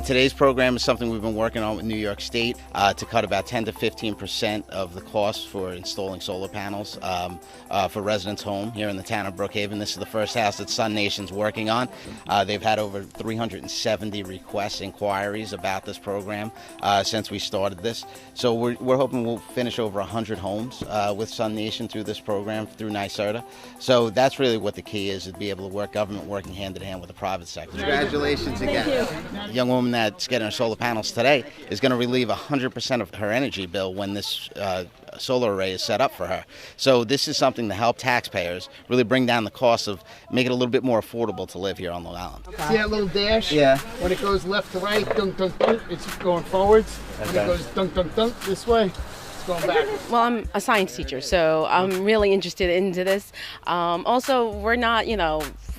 Today's program is something we've been working on with New York State to cut about 10 to 15% of the cost for installing solar panels for residents' home here in the town of Brookhaven. This is the first house that SUNation's working on. They've had over 370 requests, inquiries about this program since we started this. So we're hoping we'll finish over 100 homes with SUNation through this program, through NYSERDA. So that's really what the key is, to be able to work government working hand in hand with the private sector. Congratulations again. Thank you. The young woman that's getting her solar panels today is going to relieve 100% of her energy bill when this solar array is set up for her. So this is something to help taxpayers really bring down the cost of, make it a little bit more affordable to live here on Long Island. Okay. See that little dash? Yeah. When it goes left to right, dunk, dunk, dunk, it's going forwards. Okay. When it goes dunk, dunk, dunk this way, it's going back. Well, I'm a science teacher, so I'm really interested into this. Also, we're not,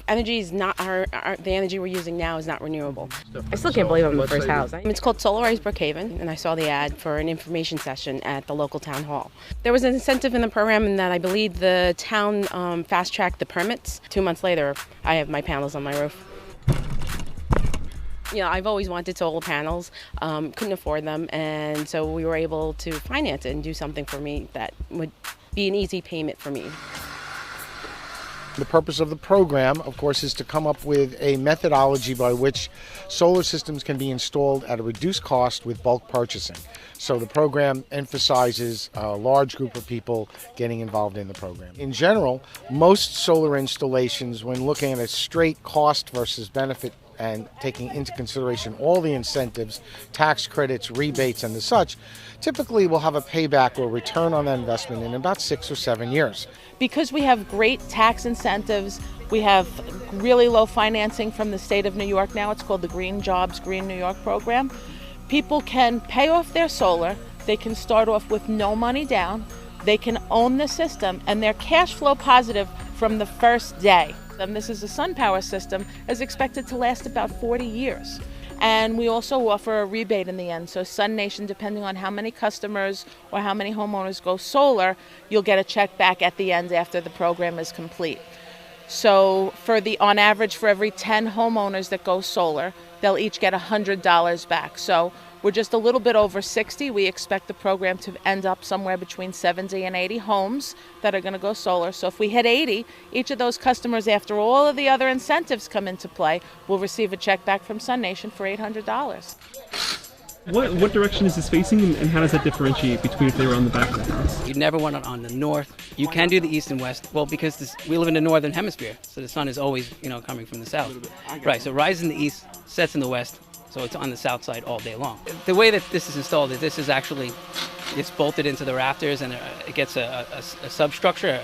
energy is not the energy we're using now is not renewable. I still can't believe I'm in the first house. It's called Solarize Brookhaven, and I saw the ad for an information session at the local town hall. There was an incentive in the program in that I believe the town fast-tracked the permits. 2 months later, I have my panels on my roof. I've always wanted solar panels, couldn't afford them, and so we were able to finance it and do something for me that would be an easy payment for me. The purpose of the program, of course, is to come up with a methodology by which solar systems can be installed at a reduced cost with bulk purchasing. So the program emphasizes a large group of people getting involved in the program. In general, most solar installations, when looking at a straight cost versus benefit and taking into consideration all the incentives, tax credits, rebates, and the such, typically will have a payback or return on that investment in about 6 or 7 years. Because we have great tax incentives, we have really low financing from the state of New York now. It's called the Green Jobs, Green New York program. People can pay off their solar, they can start off with no money down, they can own the system, and they're cash flow positive from the first day. And this is a sun power system is expected to last about 40 years. And we also offer a rebate in the end. So SUNation, depending on how many customers or how many homeowners go solar, you'll get a check back at the end after the program is complete. So on average, for every 10 homeowners that go solar, they'll each get $100 back. So we're just a little bit over 60. We expect the program to end up somewhere between 70 and 80 homes that are going to go solar. So if we hit 80, each of those customers, after all of the other incentives come into play, will receive a check back from SUNation for $800. What direction is this facing, and how does that differentiate between if they were on the back of the house? You never want it on the north. You can do the east and west. Well, because we live in the northern hemisphere, so the sun is always, coming from the south. Right. So rises in the east, sets in the west. So it's on the south side all day long. The way that this is installed is it's bolted into the rafters, and it gets a substructure,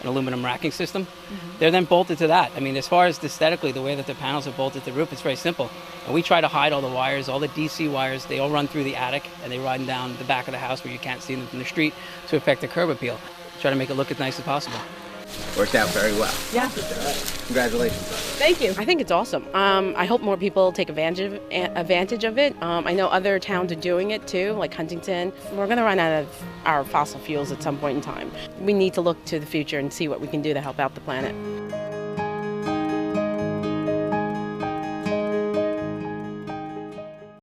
an aluminum racking system. Mm-hmm. They're then bolted to that. I mean, as far as aesthetically, the way that the panels are bolted to the roof, it's very simple. And we try to hide all the wires, all the DC wires. They all run through the attic, and they run down the back of the house where you can't see them from the street to affect the curb appeal. Try to make it look as nice as possible. Worked out very well. Yeah. Congratulations. Thank you. I think it's awesome. I hope more people take advantage of it. I know other towns are doing it too, like Huntington. We're going to run out of our fossil fuels at some point in time. We need to look to the future and see what we can do to help out the planet.